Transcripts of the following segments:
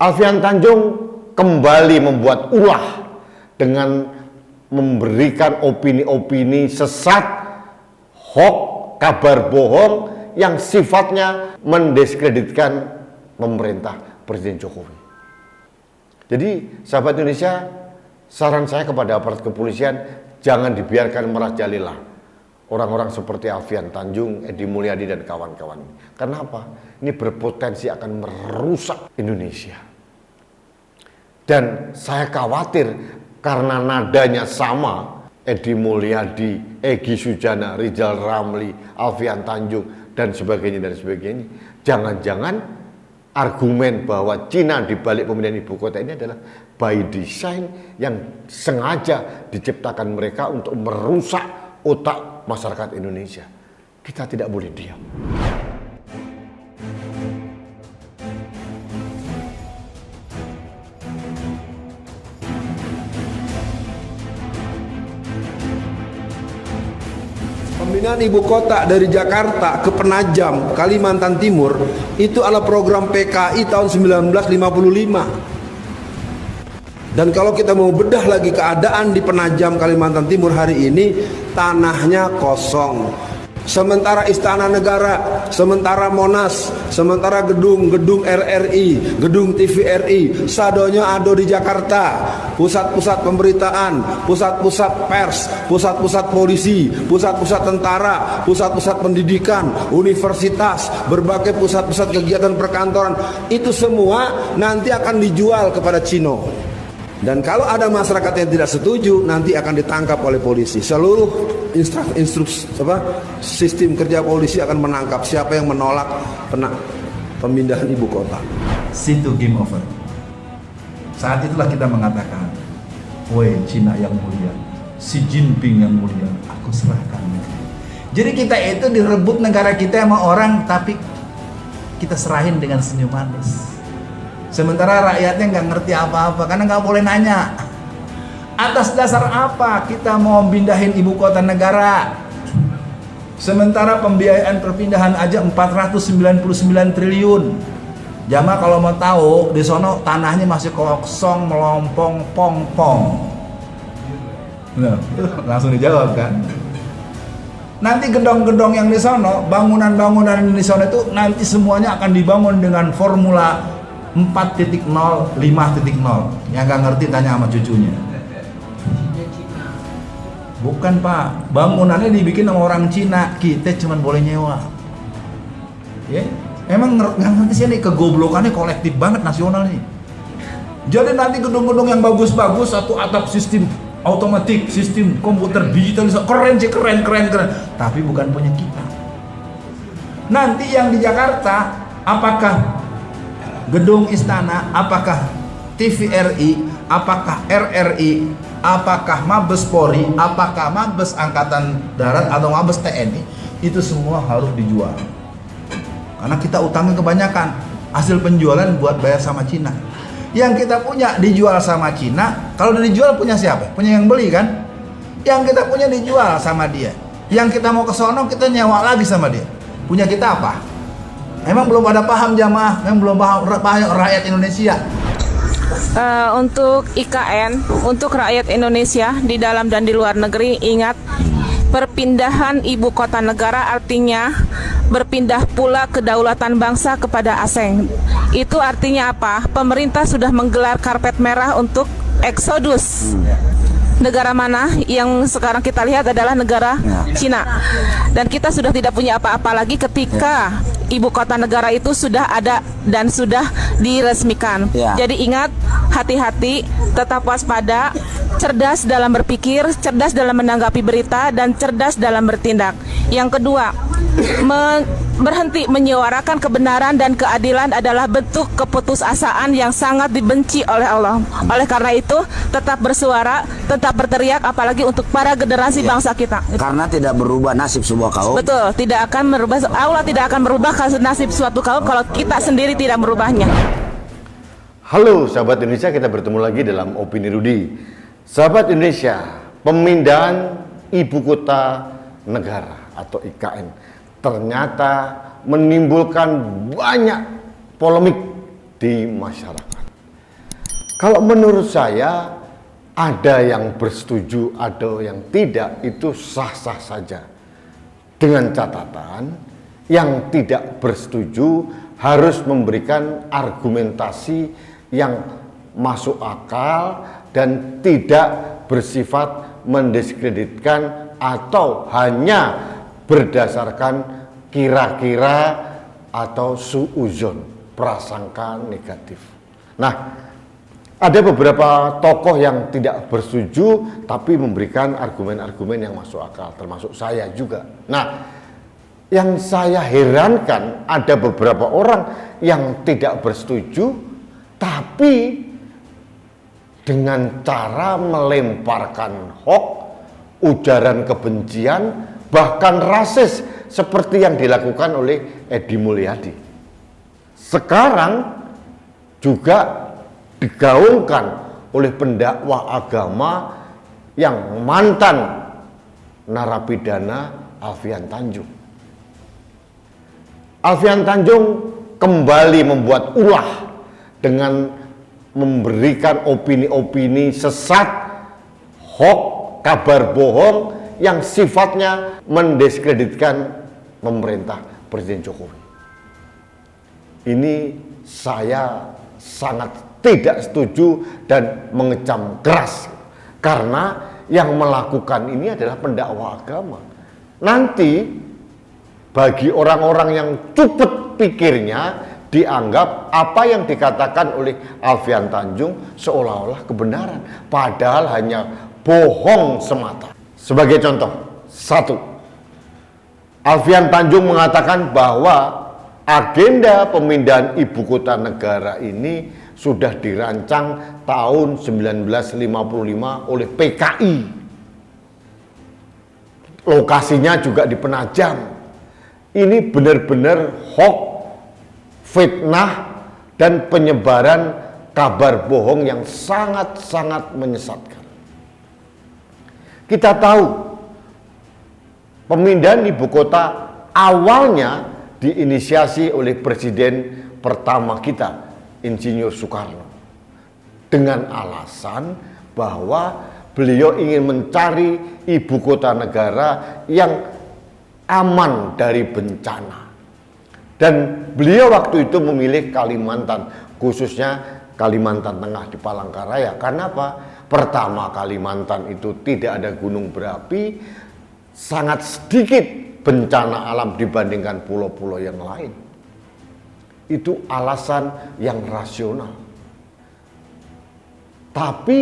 Alfian Tanjung kembali membuat ulah dengan memberikan opini-opini sesat, hoax, kabar bohong yang sifatnya mendiskreditkan pemerintah Presiden Jokowi. Jadi sahabat Indonesia, saran saya kepada aparat kepolisian, jangan dibiarkan merajalela orang-orang seperti Alfian Tanjung, Edi Mulyadi dan kawan-kawan. Karena apa? Ini berpotensi akan merusak Indonesia. Dan saya khawatir karena nadanya sama, Edi Mulyadi, Egy Sujana, Rizal Ramli, Alfian Tanjung dan sebagainya. Jangan-jangan argumen bahwa Cina di balik pemindahan ibu kota ini adalah by design yang sengaja diciptakan mereka untuk merusak otak masyarakat Indonesia. Kita tidak boleh diam. Pemindahan ibu kota dari Jakarta ke Penajam, Kalimantan Timur itu adalah program PKI tahun 1955. Dan kalau kita mau bedah lagi keadaan di Penajam, Kalimantan Timur hari ini, tanahnya kosong. Sementara Istana Negara, sementara Monas, sementara gedung-gedung RRI, gedung TVRI, sadonya ada di Jakarta. Pusat-pusat pemberitaan, pusat-pusat pers, pusat-pusat polisi, pusat-pusat tentara, pusat-pusat pendidikan, universitas, berbagai pusat-pusat kegiatan perkantoran, itu semua nanti akan dijual kepada Cina. Dan kalau ada masyarakat yang tidak setuju, nanti akan ditangkap oleh polisi. Seluruh sistem kerja polisi akan menangkap siapa yang menolak pemindahan ibu kota. Situ game over. Saat itulah kita mengatakan, woi Cina yang mulia, Xi Jinping yang mulia, aku serahkan. Jadi kita itu direbut negara kita sama orang, tapi kita serahin dengan senyum manis. Sementara rakyatnya nggak ngerti apa-apa, karena nggak boleh nanya. Atas dasar apa kita mau pindahin ibu kota negara? Sementara pembiayaan perpindahan aja 499 triliun. Jamaah kalau mau tahu, di sono tanahnya masih kosong, melompong, pong-pong. Nah, langsung dijawab kan? Nanti gedung-gedung yang di sono, bangunan-bangunan di sono itu nanti semuanya akan dibangun dengan formula 4.0, 5.0. Yang nggak ngerti tanya sama cucunya. Bukan Pak, bangunannya dibikin sama orang Cina, kita cuma boleh nyewa. Ya, emang nggak ngerti sih nih, kegoblokannya kolektif banget nasional nih. Jadi nanti gedung-gedung yang bagus-bagus, satu atap sistem otomatis, sistem komputer digital, keren sih, keren. Tapi bukan punya kita. Nanti yang di Jakarta, apakah gedung istana, apakah TVRI, apakah RRI, apakah Mabes Polri, apakah Mabes Angkatan Darat atau Mabes TNI, itu semua harus dijual. Karena kita utangnya kebanyakan, hasil penjualan buat bayar sama Cina. Yang kita punya dijual sama Cina, kalau udah dijual punya siapa? Punya yang beli kan? Yang kita punya dijual sama dia. Yang kita mau ke sono kita nyewa lagi sama dia. Punya kita apa? Emang belum pada paham jamaah, emang belum paham rakyat Indonesia. Untuk IKN, untuk rakyat Indonesia di dalam dan di luar negeri, ingat, perpindahan ibu kota negara artinya berpindah pula kedaulatan bangsa kepada asing. Itu artinya apa? Pemerintah sudah menggelar karpet merah untuk eksodus. Negara mana yang sekarang kita lihat adalah negara Cina. Dan kita sudah tidak punya apa-apa lagi ketika ibu kota negara itu sudah ada dan sudah diresmikan. Jadi ingat, hati-hati, tetap waspada, cerdas dalam berpikir, cerdas dalam menanggapi berita, dan cerdas dalam bertindak. Yang kedua, berhenti menyuarakan kebenaran dan keadilan adalah bentuk keputusasaan yang sangat dibenci oleh Allah. Oleh karena itu, tetap bersuara, tetap berteriak, apalagi untuk para generasi bangsa kita. Karena tidak berubah nasib sebuah kaum. Betul, tidak akan merubah, Allah tidak akan merubah nasib suatu kaum kalau kita sendiri tidak merubahnya. Halo sahabat Indonesia, kita bertemu lagi dalam Opini Rudi. Sahabat Indonesia, pemindahan ibu kota negara atau IKN ternyata menimbulkan banyak polemik di masyarakat. Kalau menurut saya, ada yang bersetuju, ada yang tidak, itu sah-sah saja. Dengan catatan, yang tidak bersetuju harus memberikan argumentasi yang masuk akal dan tidak bersifat mendiskreditkan atau hanya berdasarkan kira-kira atau suuzon, prasangka negatif. Nah, ada beberapa tokoh yang tidak bersetuju tapi memberikan argumen-argumen yang masuk akal, termasuk saya juga. Nah, yang saya herankan ada beberapa orang yang tidak bersetuju tapi dengan cara melemparkan hoax, ujaran kebencian, bahkan rasis seperti yang dilakukan oleh Edi Mulyadi. Sekarang juga digaungkan oleh pendakwa agama yang mantan narapidana Alfian Tanjung. Alfian Tanjung kembali membuat ulah dengan memberikan opini-opini sesat, hoax, kabar bohong yang sifatnya mendiskreditkan pemerintah Presiden Jokowi. Ini saya sangat tidak setuju dan mengecam keras, karena yang melakukan ini adalah pendakwa agama. Nanti bagi orang-orang yang cepet pikirnya, dianggap apa yang dikatakan oleh Alfian Tanjung seolah-olah kebenaran, padahal hanya bohong semata. Sebagai contoh, satu, Alfian Tanjung mengatakan bahwa agenda pemindahan ibu kota negara ini sudah dirancang tahun 1955 oleh PKI. Lokasinya juga di Penajam. Ini benar-benar hoax, fitnah, dan penyebaran kabar bohong yang sangat-sangat menyesatkan. Kita tahu pemindahan ibu kota awalnya diinisiasi oleh presiden pertama kita, Insinyur Soekarno, dengan alasan bahwa beliau ingin mencari ibu kota negara yang aman dari bencana. Dan beliau waktu itu memilih Kalimantan, khususnya Kalimantan Tengah di Palangkaraya. Karena apa? Pertama, Kalimantan itu tidak ada gunung berapi, sangat sedikit bencana alam dibandingkan pulau-pulau yang lain. Itu alasan yang rasional. Tapi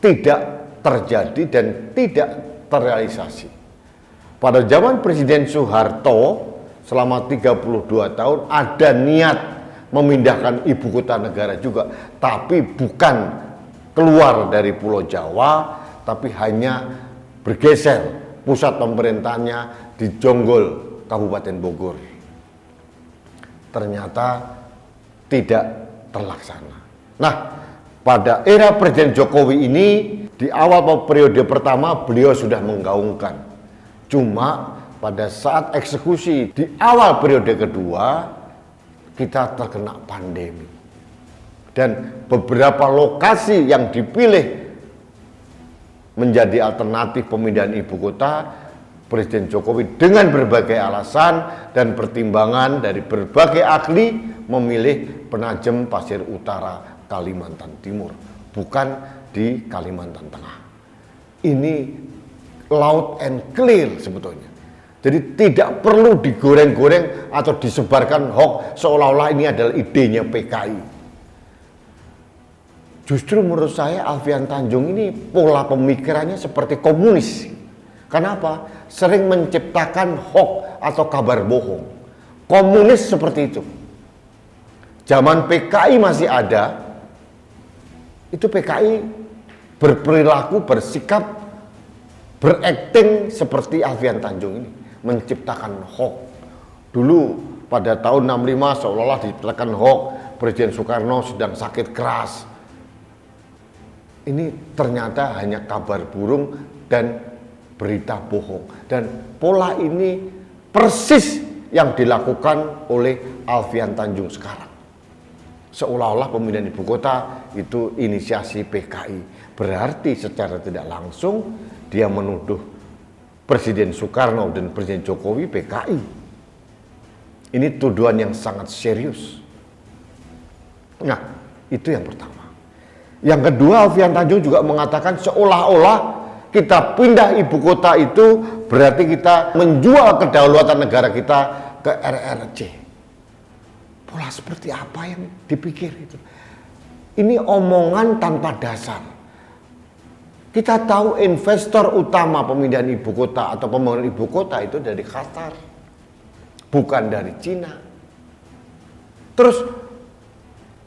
tidak terjadi dan tidak terrealisasi. Pada zaman Presiden Soeharto selama 32 tahun ada niat memindahkan ibu kota negara juga, tapi bukan keluar dari Pulau Jawa, tapi hanya bergeser pusat pemerintahnya di Jonggol, Kabupaten Bogor. Ternyata tidak terlaksana. Nah, pada era Presiden Jokowi ini, di awal periode pertama beliau sudah menggaungkan. Cuma pada saat eksekusi di awal periode kedua, kita terkena pandemi. Dan beberapa lokasi yang dipilih menjadi alternatif pemindahan ibu kota, Presiden Jokowi dengan berbagai alasan dan pertimbangan dari berbagai ahli memilih Penajam Pasir Utara, Kalimantan Timur, bukan di Kalimantan Tengah. Ini loud and clear sebetulnya. Jadi tidak perlu digoreng-goreng atau disebarkan hoax seolah-olah ini adalah idenya PKI. Justru menurut saya Alfian Tanjung ini pola pemikirannya seperti komunis. Kenapa? Sering menciptakan hoax atau kabar bohong. Komunis seperti itu. Zaman PKI masih ada, itu PKI berperilaku, bersikap, berakting seperti Alfian Tanjung ini, menciptakan hoax. Dulu pada tahun 65 seolah-olah diciptakan hoax, Presiden Soekarno sedang sakit keras. Ini ternyata hanya kabar burung dan berita bohong. Dan pola ini persis yang dilakukan oleh Alfian Tanjung sekarang. Seolah-olah pemindahan ibu kota itu inisiasi PKI. Berarti secara tidak langsung dia menuduh Presiden Soekarno dan Presiden Jokowi PKI. Ini tuduhan yang sangat serius. Nah, itu yang pertama. Yang kedua, Alfian Tanjung juga mengatakan seolah-olah kita pindah ibu kota itu berarti kita menjual kedaulatan negara kita ke RRC. Pola seperti apa yang dipikir itu? Ini omongan tanpa dasar. Kita tahu investor utama pemindahan ibu kota atau pembangunan ibu kota itu dari Qatar, bukan dari Cina. Terus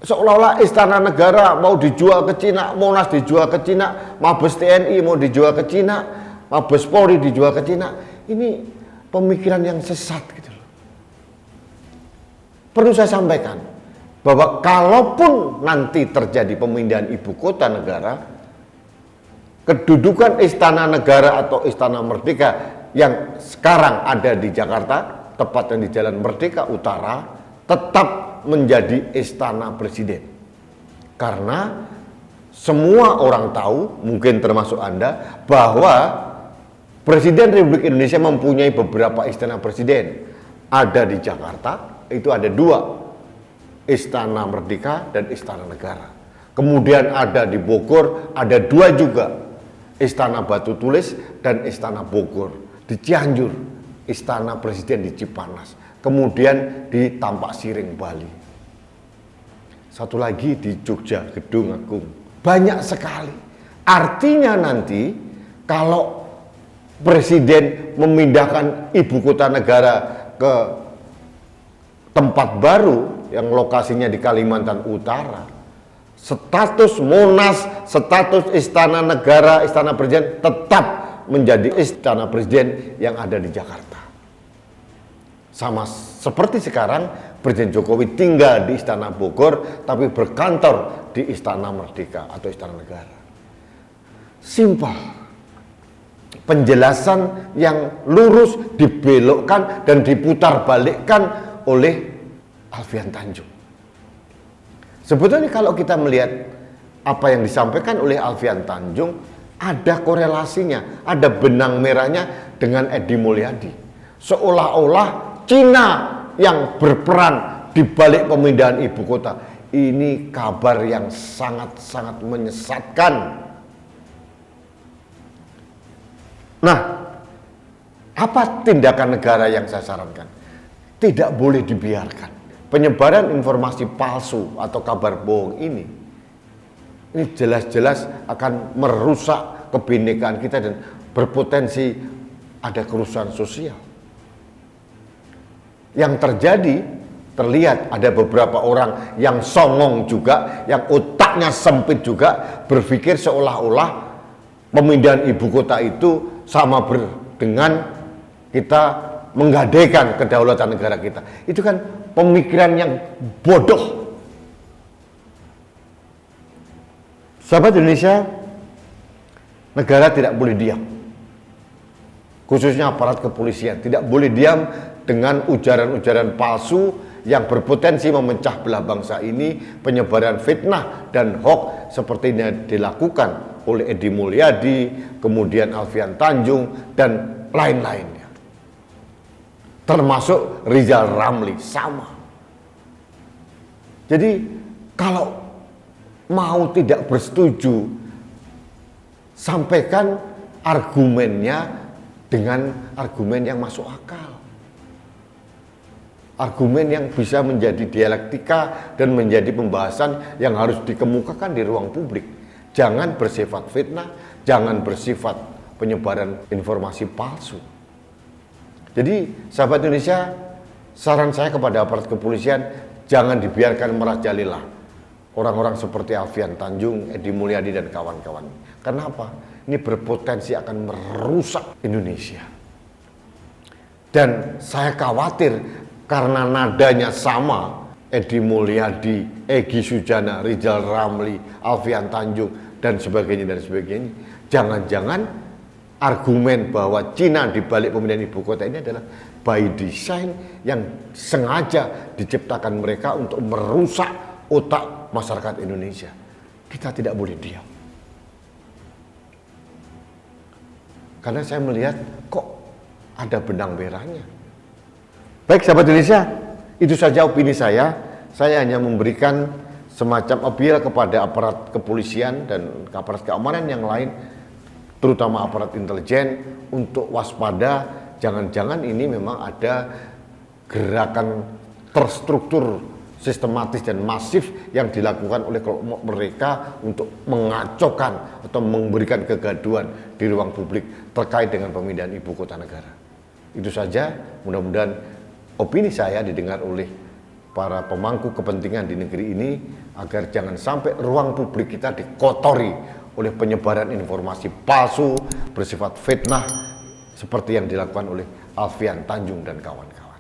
seolah-olah istana negara mau dijual ke Cina, Monas dijual ke Cina, Mabes TNI mau dijual ke Cina, Mabes Polri dijual ke Cina. Ini pemikiran yang sesat gitu loh. Perlu saya sampaikan bahwa kalaupun nanti terjadi pemindahan ibu kota negara, kedudukan istana negara atau istana Merdeka yang sekarang ada di Jakarta, tepatnya di Jalan Merdeka Utara, tetap menjadi istana presiden. Karena semua orang tahu, mungkin termasuk Anda, bahwa Presiden Republik Indonesia mempunyai beberapa istana presiden. Ada di Jakarta, itu ada 2, Istana Merdeka dan Istana Negara. Kemudian ada di Bogor, ada 2 juga, Istana Batu Tulis dan Istana Bogor. Di Cianjur, Istana Presiden di Cipanas. Kemudian di Tampak Siring, Bali. Satu lagi di Jogja, Gedung Agung. Banyak sekali. Artinya nanti kalau Presiden memindahkan ibu kota negara ke tempat baru yang lokasinya di Kalimantan Utara, status Monas, status Istana Negara, Istana Presiden tetap menjadi Istana Presiden yang ada di Jakarta. Sama seperti sekarang Presiden Jokowi tinggal di Istana Bogor tapi berkantor di Istana Merdeka atau Istana Negara. Simpel. Penjelasan yang lurus dibelokkan dan diputar balikkan oleh Alfian Tanjung. Sebetulnya kalau kita melihat apa yang disampaikan oleh Alfian Tanjung, ada korelasinya, ada benang merahnya dengan Edi Mulyadi. Seolah-olah Cina yang berperan di balik pemindahan ibu kota. Ini kabar yang sangat-sangat menyesatkan. Nah, apa tindakan negara yang saya sarankan? Tidak boleh dibiarkan. Penyebaran informasi palsu atau kabar bohong ini jelas-jelas akan merusak kebinekaan kita dan berpotensi ada kerusuhan sosial. Yang terjadi, terlihat ada beberapa orang yang songong juga, yang otaknya sempit juga, berpikir seolah-olah pemindahan ibu kota itu sama dengan kita menggadaikan kedaulatan negara kita. Itu kan pemikiran yang bodoh. Sahabat Indonesia, negara tidak boleh diam. Khususnya aparat kepolisian tidak boleh diam dengan ujaran-ujaran palsu yang berpotensi memecah belah bangsa ini, penyebaran fitnah dan hoax seperti yang dilakukan oleh Edi Mulyadi, kemudian Alfian Tanjung dan lain-lainnya. Termasuk Rizal Ramli sama. Jadi kalau mau tidak bersetuju, sampaikan argumennya dengan argumen yang masuk akal. Argumen yang bisa menjadi dialektika dan menjadi pembahasan yang harus dikemukakan di ruang publik. Jangan bersifat fitnah, jangan bersifat penyebaran informasi palsu. Jadi, sahabat Indonesia, saran saya kepada aparat kepolisian, jangan dibiarkan merajalela orang-orang seperti Alfian Tanjung, Edi Mulyadi dan kawan-kawan. Kenapa? Ini berpotensi akan merusak Indonesia. Dan saya khawatir karena nadanya sama, Edi Mulyadi, Egy Sujana, Rizal Ramli, Alfian Tanjung, dan sebagainya. Jangan-jangan argumen bahwa Cina di balik pemindahan ibu kota ini adalah by design yang sengaja diciptakan mereka untuk merusak otak masyarakat Indonesia. Kita tidak boleh diam. Karena saya melihat kok ada benang merahnya. Baik sahabat Indonesia, itu saja opini saya. Saya hanya memberikan semacam appeal kepada aparat kepolisian dan aparat keamanan yang lain, terutama aparat intelijen, untuk waspada. Jangan-jangan ini memang ada gerakan terstruktur, sistematis dan masif yang dilakukan oleh kelompok mereka untuk mengacaukan atau memberikan kegaduhan di ruang publik terkait dengan pemindahan ibu kota negara. Itu saja, mudah-mudahan opini saya didengar oleh para pemangku kepentingan di negeri ini agar jangan sampai ruang publik kita dikotori oleh penyebaran informasi palsu bersifat fitnah seperti yang dilakukan oleh Alfian Tanjung dan kawan-kawan.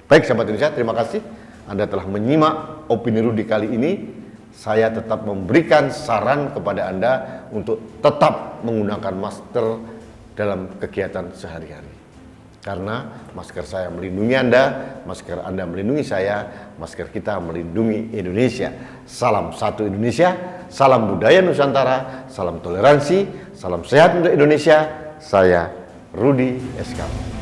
Baik sahabat Indonesia, terima kasih Anda telah menyimak opini Rudi kali ini. Saya tetap memberikan saran kepada Anda untuk tetap menggunakan masker dalam kegiatan sehari-hari. Karena masker saya melindungi Anda, masker Anda melindungi saya, masker kita melindungi Indonesia. Salam satu Indonesia, salam budaya Nusantara, salam toleransi, salam sehat untuk Indonesia. Saya Rudi SK.